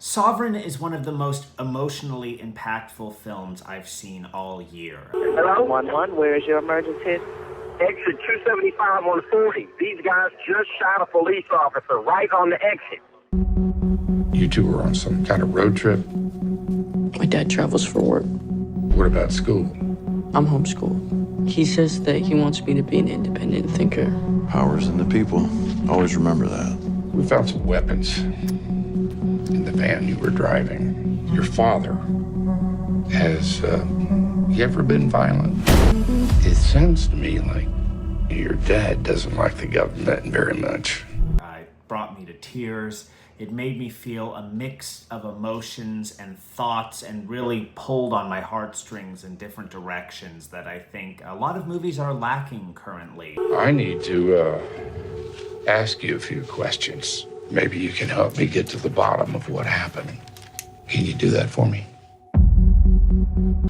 Sovereign is one of the most emotionally impactful films I've seen all year. Hello? 1-1, where is your emergency? Exit 275 on 40. These guys just shot a police officer right on the exit. You two were on some kind of road trip? My dad travels for work. What about school? I'm homeschooled. He says that he wants me to be an independent thinker. Power's in the people. Always remember that. We found some weapons in the van you were driving. Your father has, he ever been violent? It sounds to me like your dad doesn't like the government very much. It brought me to tears. It made me feel a mix of emotions and thoughts and really pulled on my heartstrings in different directions that I think a lot of movies are lacking currently. I need to ask you a few questions. Maybe you can help me get to the bottom of what happened. Can you do that for me?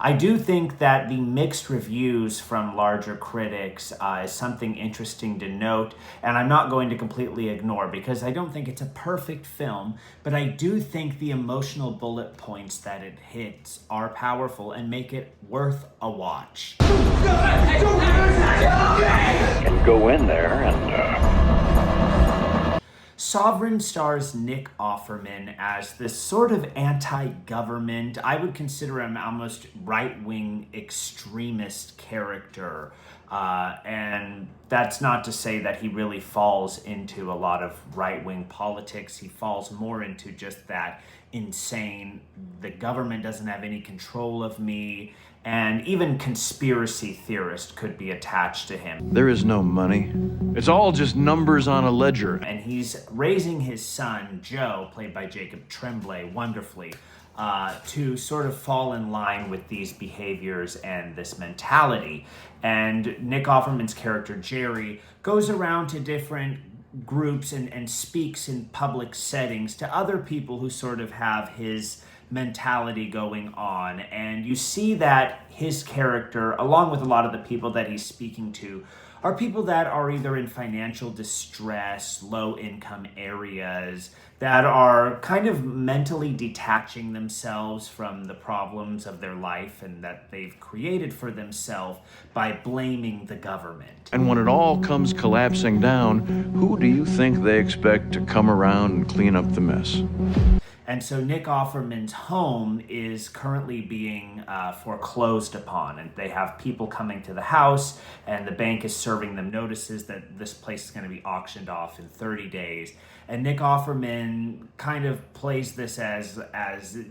I do think that the mixed reviews from larger critics is something interesting to note, and I'm not going to completely ignore because I don't think it's a perfect film, but I do think the emotional bullet points that it hits are powerful and make it worth a watch. And go in there and Sovereign stars Nick Offerman as this sort of anti-government, I would consider him almost right-wing extremist character. And that's not to say that he really falls into a lot of right-wing politics. He falls more into just that insane, the government doesn't have any control of me, and even conspiracy theorist could be attached to him. There is no money. It's all just numbers on a ledger. And he's raising his son, Joe, played by Jacob Tremblay, wonderfully, to sort of fall in line with these behaviors and this mentality. And Nick Offerman's character, Jerry, goes around to different groups and speaks in public settings to other people who sort of have his mentality going on. And you see that his character, along with a lot of the people that he's speaking to, are people that are either in financial distress, low income areas, that are kind of mentally detaching themselves from the problems of their life and that they've created for themselves by blaming the government. And when it all comes collapsing down, who do you think they expect to come around and clean up the mess? And so Nick Offerman's home is currently being foreclosed upon, and they have people coming to the house, and the bank is serving them notices that this place is going to be auctioned off in 30 days. And Nick Offerman kind of plays this as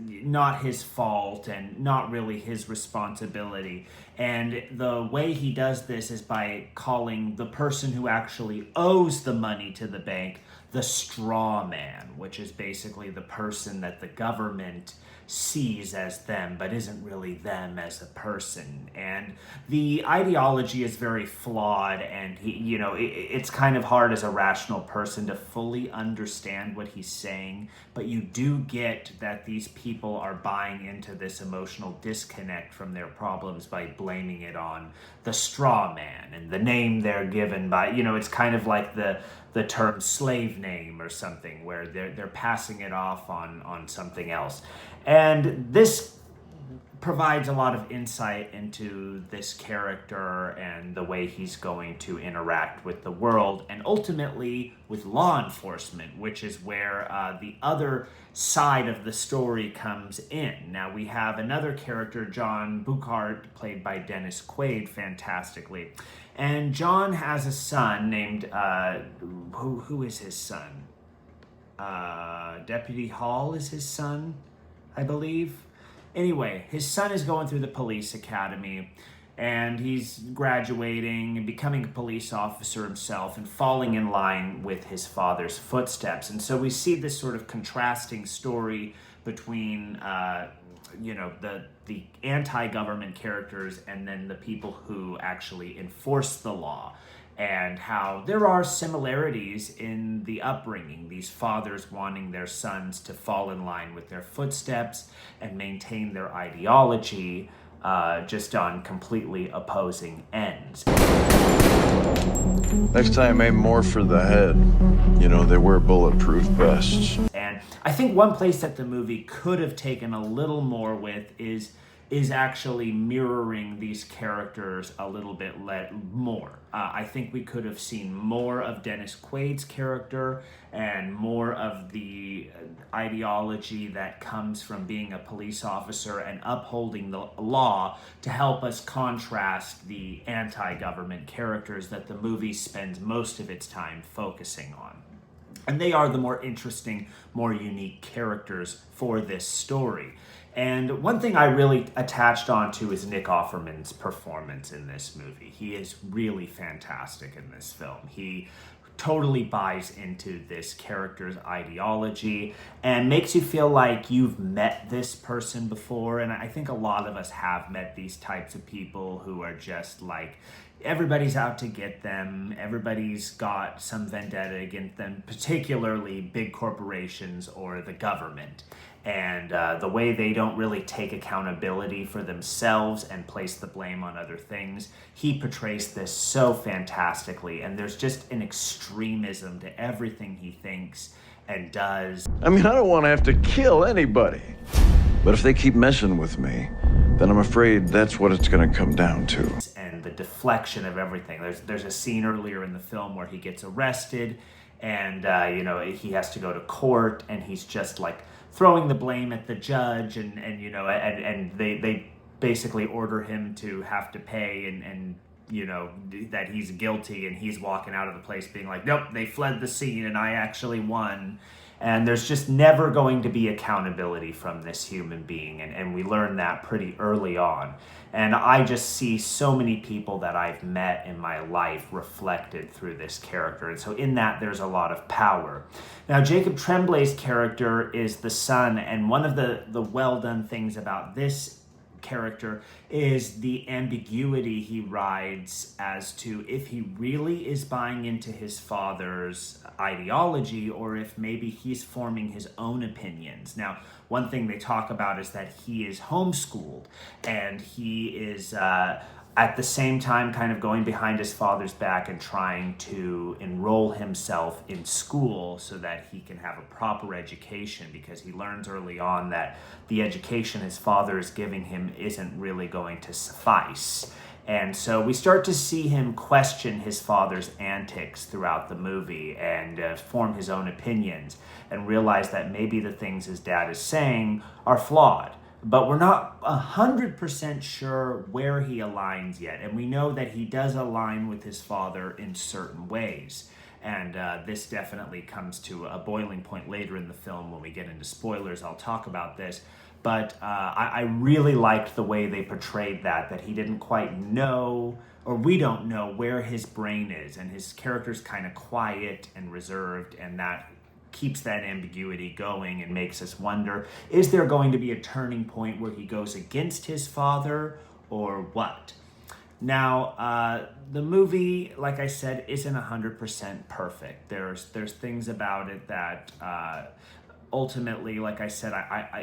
not his fault and not really his responsibility. And the way he does this is by calling the person who actually owes the money to the bank the straw man, which is basically the person that the government sees as them, but isn't really them as a person. And the ideology is very flawed, and it's kind of hard as a rational person to fully understand what he's saying, but you do get that these people are buying into this emotional disconnect from their problems by blaming it on the straw man, and the name they're given by, it's kind of like the term slave name or something, where they're passing it off on something else. And this provides a lot of insight into this character and the way he's going to interact with the world and ultimately with law enforcement, which is where the other side of the story comes in. Now we have another character, John Buchart, played by Dennis Quaid fantastically. And John has a son named, who is his son? Deputy Hall is his son, I believe. Anyway, his son is going through the police academy, and he's graduating and becoming a police officer himself and falling in line with his father's footsteps. And so we see this sort of contrasting story between the anti-government characters and then the people who actually enforce the law, and how there are similarities in the upbringing, these fathers wanting their sons to fall in line with their footsteps and maintain their ideology, just on completely opposing ends. Next time, aim more for the head. They wear bulletproof vests. And And I think one place that the movie could have taken a little more with is actually mirroring these characters a little bit more. I think we could have seen more of Dennis Quaid's character and more of the ideology that comes from being a police officer and upholding the law to help us contrast the anti-government characters that the movie spends most of its time focusing on. And they are the more interesting, more unique characters for this story. And one thing I really attached onto is Nick Offerman's performance in this movie. He is really fantastic in this film. He totally buys into this character's ideology and makes you feel like you've met this person before. And I think a lot of us have met these types of people who are just like, everybody's out to get them. Everybody's got some vendetta against them, particularly big corporations or the government. And the way they don't really take accountability for themselves and place the blame on other things. He portrays this so fantastically, and there's just an extremism to everything he thinks and does. I mean, I don't want to have to kill anybody. But if they keep messing with me, then I'm afraid that's what it's going to come down to. And the deflection of everything. There's a scene earlier in the film where he gets arrested, and he has to go to court, and he's just like throwing the blame at the judge, and they basically order him to have to pay, and that he's guilty, and he's walking out of the place being like, nope, they fled the scene and I actually won. And there's just never going to be accountability from this human being, and we learn that pretty early on. And I just see so many people that I've met in my life reflected through this character. And so in that, there's a lot of power. Now, Jacob Tremblay's character is the son, and one of the well-done things about this character is the ambiguity he rides as to if he really is buying into his father's ideology or if maybe he's forming his own opinions. Now, one thing they talk about is that he is homeschooled, and he is at the same time kind of going behind his father's back and trying to enroll himself in school so that he can have a proper education, because he learns early on that the education his father is giving him isn't really going to suffice. And so we start to see him question his father's antics throughout the movie and form his own opinions and realize that maybe the things his dad is saying are flawed. But we're not 100% sure where he aligns yet. And we know that he does align with his father in certain ways. And this definitely comes to a boiling point later in the film. When we get into spoilers, I'll talk about this. But I really liked the way they portrayed that he didn't quite know, or we don't know where his brain is. And his character's kind of quiet and reserved, and that keeps that ambiguity going and makes us wonder, is there going to be a turning point where he goes against his father or what? Now, the movie, like I said, isn't 100% perfect. There's things about it that ultimately, like I said,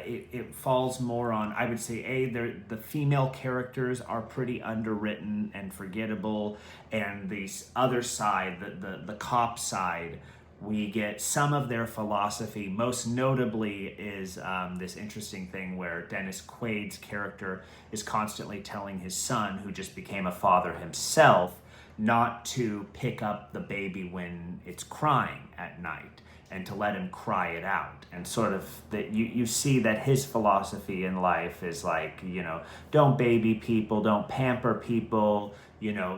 it falls more on, I would say, the female characters are pretty underwritten and forgettable, and the other side, the cop side, we get some of their philosophy. Most notably is this interesting thing where Dennis Quaid's character is constantly telling his son, who just became a father himself, not to pick up the baby when it's crying at night and to let him cry it out. And sort of that you see that his philosophy in life is like, don't baby people, don't pamper people,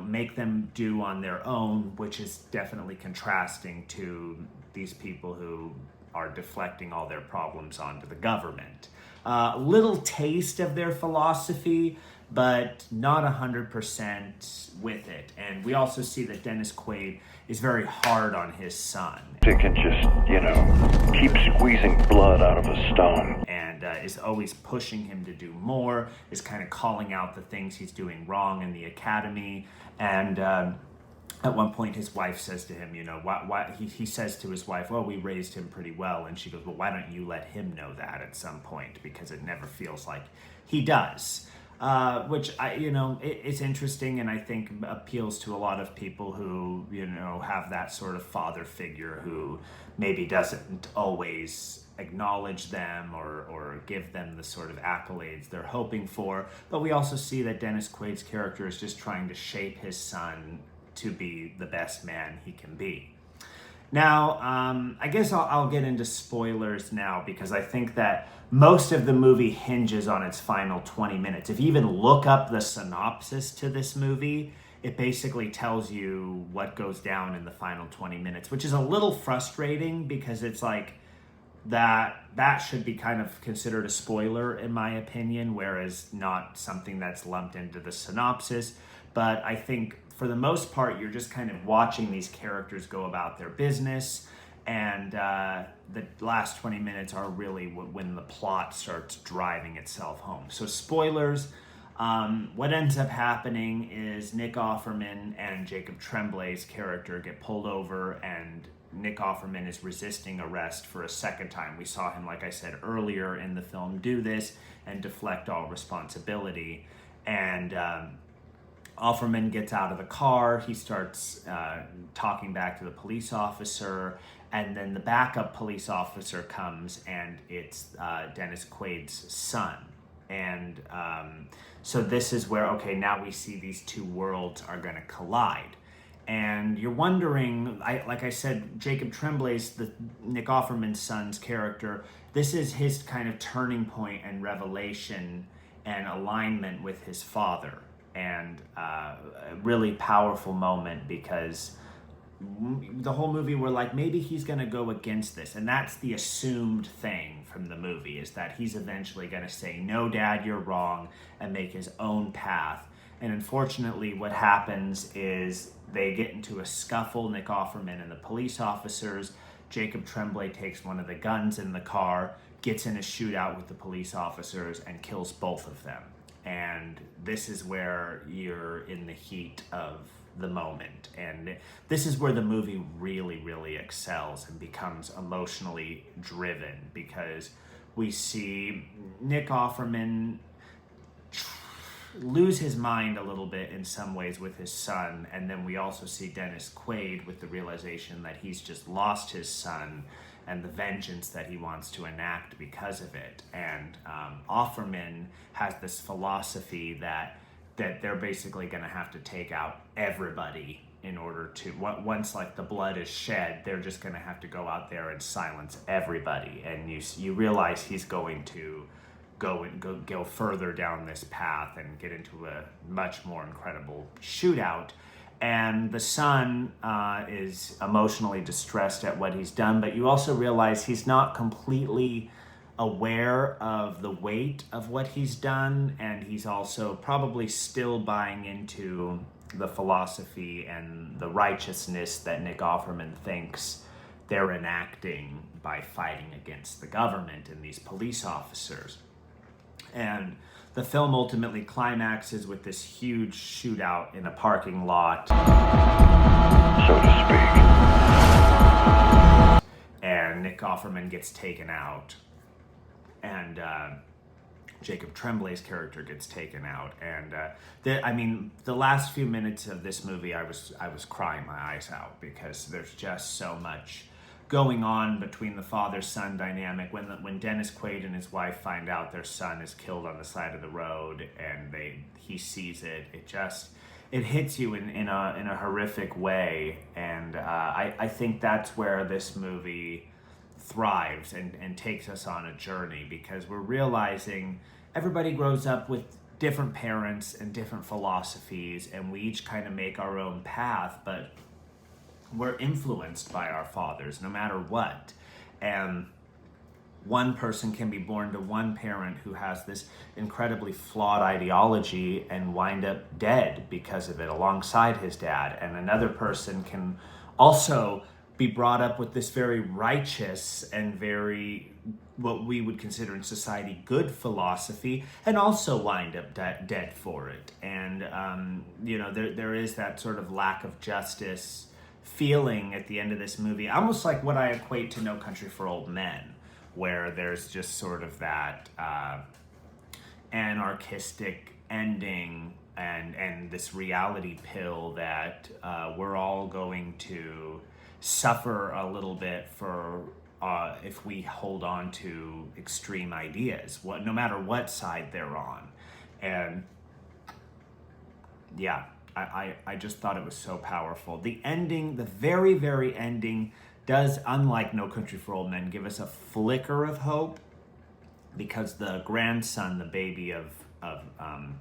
make them do on their own, which is definitely contrasting to these people who are deflecting all their problems onto the government. Little taste of their philosophy, but not 100% with it. And we also see that Dennis Quaid is very hard on his son. It can just, keep squeezing blood out of a stone. And is always pushing him to do more, is kind of calling out the things he's doing wrong in the academy. And at one point his wife says to him, why he says to his wife, well, we raised him pretty well. And she goes, well, why don't you let him know that at some point? Because it never feels like he does. Which it's interesting, and I think appeals to a lot of people who, have that sort of father figure who maybe doesn't always acknowledge them or give them the sort of accolades they're hoping for. But we also see that Dennis Quaid's character is just trying to shape his son to be the best man he can be. Now, I guess I'll get into spoilers now, because I think that most of the movie hinges on its final 20 minutes. If you even look up the synopsis to this movie, it basically tells you what goes down in the final 20 minutes, which is a little frustrating, because it's like that should be kind of considered a spoiler in my opinion, whereas not something that's lumped into the synopsis. But I think for the most part, you're just kind of watching these characters go about their business, and the last 20 minutes are really when the plot starts driving itself home. So spoilers. What ends up happening is Nick Offerman and Jacob Tremblay's character get pulled over, and Nick Offerman is resisting arrest for a second time. We saw him, like I said earlier in the film, do this and deflect all responsibility. And Offerman gets out of the car. He starts talking back to the police officer, and then the backup police officer comes, and it's Dennis Quaid's son. And so this is where, okay, now we see these two worlds are going to collide. And you're wondering, like I said, Jacob Tremblay's, the Nick Offerman's son's character, this is his kind of turning point and revelation and alignment with his father. And a really powerful moment, because the whole movie we're like, maybe he's going to go against this. And that's the assumed thing from the movie, is that he's eventually going to say, no, Dad, you're wrong, and make his own path. And unfortunately, what happens is they get into a scuffle, Nick Offerman and the police officers. Jacob Tremblay takes one of the guns in the car, gets in a shootout with the police officers, and kills both of them. And this is where you're in the heat of the moment. And this is where the movie really, really excels and becomes emotionally driven, because we see Nick Offerman lose his mind a little bit in some ways with his son, and then we also see Dennis Quaid with the realization that he's just lost his son and the vengeance that he wants to enact because of it. And Offerman has this philosophy that they're basically going to have to take out everybody in order to, once like the blood is shed, they're just going to have to go out there and silence everybody. And you realize he's going to go further down this path and get into a much more incredible shootout. And the son is emotionally distressed at what he's done, but you also realize he's not completely aware of the weight of what he's done, and he's also probably still buying into the philosophy and the righteousness that Nick Offerman thinks they're enacting by fighting against the government and these police officers. And the film ultimately climaxes with this huge shootout in a parking lot, so to speak. And Nick Offerman gets taken out, and Jacob Tremblay's character gets taken out. And the last few minutes of this movie, I was crying my eyes out, because there's just so much going on between the father-son dynamic. When Dennis Quaid and his wife find out their son is killed on the side of the road, and he sees it, it hits you in a horrific way. And I think that's where this movie thrives and takes us on a journey, because we're realizing everybody grows up with different parents and different philosophies, and we each kind of make our own path, but we're influenced by our fathers no matter what. And one person can be born to one parent who has this incredibly flawed ideology and wind up dead because of it alongside his dad. And another person can also be brought up with this very righteous and very, what we would consider in society, good philosophy, and also wind up dead for it. And there is that sort of lack of justice feeling at the end of this movie, almost like what I equate to No Country for Old Men, where there's just sort of that anarchistic ending and this reality pill that we're all going to suffer a little bit for if we hold on to extreme ideas, no matter what side they're on. And yeah, I just thought it was so powerful. The ending, the very, very ending, does, unlike No Country for Old Men, give us a flicker of hope, because the grandson, the baby of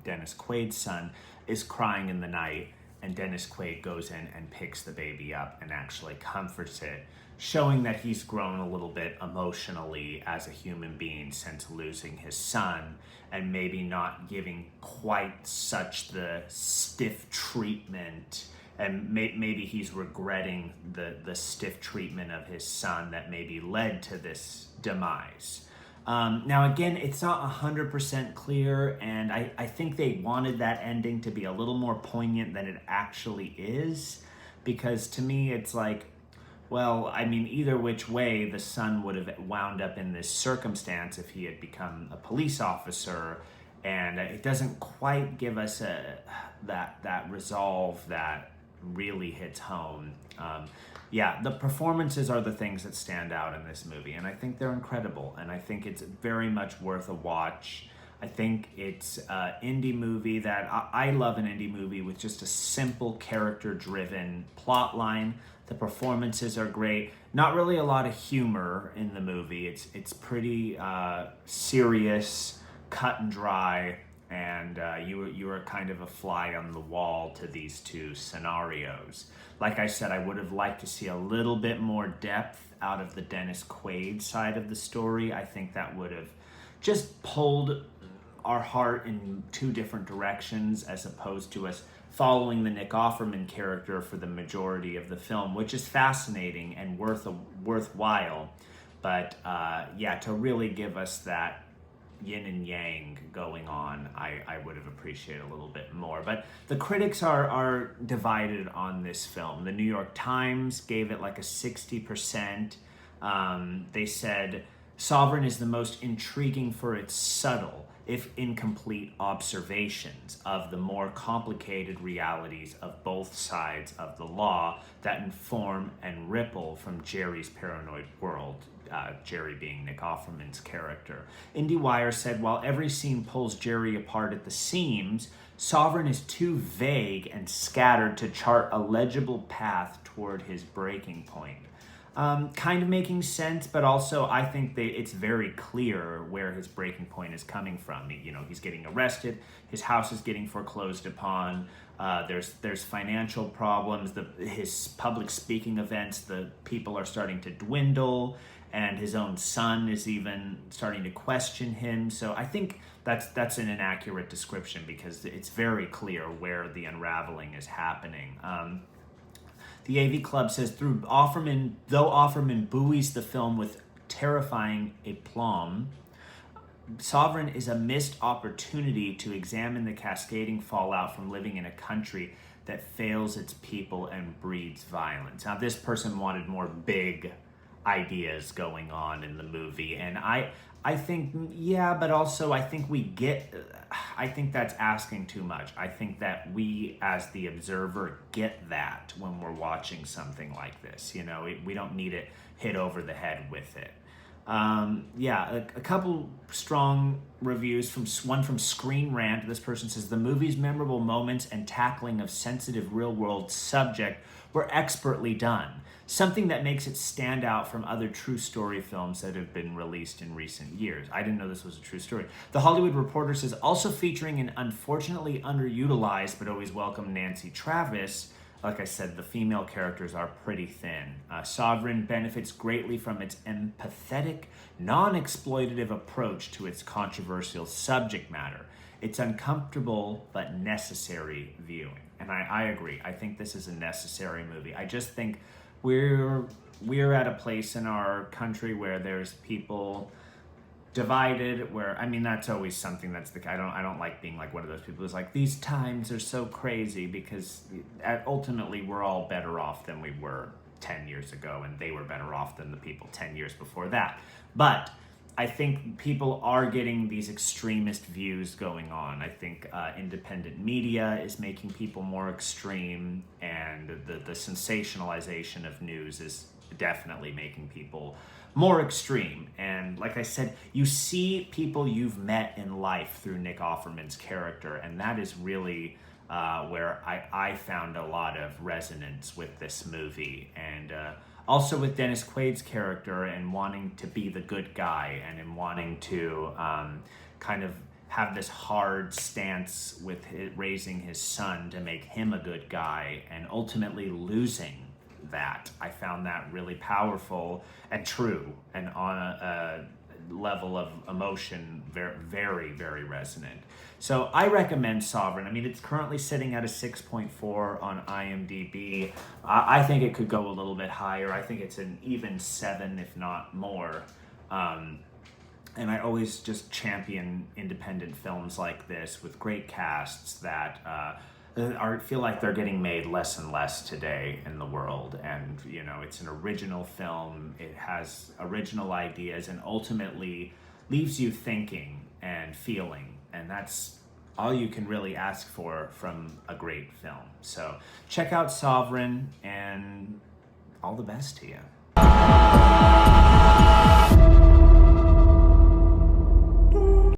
Dennis Quaid's son, is crying in the night, and Dennis Quaid goes in and picks the baby up and actually comforts it, showing that he's grown a little bit emotionally as a human being since losing his son, and maybe not giving quite such the stiff treatment, and maybe he's regretting the stiff treatment of his son that maybe led to this demise. Now, again, it's not 100% clear, and I think they wanted that ending to be a little more poignant than it actually is, because to me, it's like, well, I mean, either which way, the son would have wound up in this circumstance if he had become a police officer, and it doesn't quite give us that resolve that really hits home. Yeah, the performances are the things that stand out in this movie, and I think they're incredible, and I think it's very much worth a watch. I think it's an indie movie that I love, an indie movie with just a simple character-driven plot line. The performances are great. Not really a lot of humor in the movie. It's pretty serious, cut and dry, and you are kind of a fly on the wall to these two scenarios. Like I said, I would have liked to see a little bit more depth out of the Dennis Quaid side of the story. I think that would have just pulled our heart in two different directions, as opposed to us following the Nick Offerman character for the majority of the film, which is fascinating and worthwhile. But yeah, to really give us that yin and yang going on, I would have appreciated a little bit more. But the critics are divided on this film. The New York Times gave it like a 60%. They said Sovereign is the most intriguing for its subtle, if incomplete, observations of the more complicated realities of both sides of the law that inform and ripple from Jerry's paranoid world, Jerry being Nick Offerman's character. IndieWire said, while every scene pulls Jerry apart at the seams, Sovereign is too vague and scattered to chart a legible path toward his breaking point. Kind of making sense, but also I think that it's very clear where his breaking point is coming from. You know, he's getting arrested, his house is getting foreclosed upon, there's financial problems, his public speaking events, the people are starting to dwindle, and his own son is even starting to question him. So I think that's an inaccurate description, because it's very clear where the unraveling is happening. The AV Club says, though Offerman buoys the film with terrifying aplomb, Sovereign is a missed opportunity to examine the cascading fallout from living in a country that fails its people and breeds violence. Now, this person wanted more big ideas going on in the movie, and I think, yeah, but also I think I think that's asking too much. I think that we, as the observer, get that when we're watching something like this. You know, we don't need it hit over the head with it. Yeah, a couple strong reviews, one from Screen Rant. This person says, the movie's memorable moments and tackling of sensitive real-world subject were expertly done. Something that makes it stand out from other true story films that have been released in recent years. I didn't know this was a true story. The Hollywood Reporter says, also featuring an unfortunately underutilized but always welcome Nancy Travis. Like I said, the female characters are pretty thin. Sovereign benefits greatly from its empathetic, non-exploitative approach to its controversial subject matter. It's uncomfortable but necessary viewing. And I agree. I think this is a necessary movie. I just think we're at a place in our country where there's people divided, where, I mean, that's always something that's I don't like being like one of those people who's like, these times are so crazy, because ultimately we're all better off than we were 10 years ago, and they were better off than the people 10 years before that. But I think people are getting these extremist views going on. I think independent media is making people more extreme, and the sensationalization of news is definitely making people more extreme. And like I said, you see people you've met in life through Nick Offerman's character, and that is really where I found a lot of resonance with this movie. And also with Dennis Quaid's character and wanting to be the good guy, and in wanting to kind of have this hard stance with raising his son to make him a good guy, and ultimately losing that. I found that really powerful and true, and on a level of emotion very, very, very resonant. So I recommend Sovereign. I mean, it's currently sitting at a 6.4 on IMDb. I think it could go a little bit higher. I think it's an even 7, if not more. And I always just champion independent films like this with great casts that feel like they're getting made less and less today in the world. And, you know, it's an original film. It has original ideas and ultimately leaves you thinking and feeling. And that's all you can really ask for from a great film. So check out Sovereign, and all the best to you.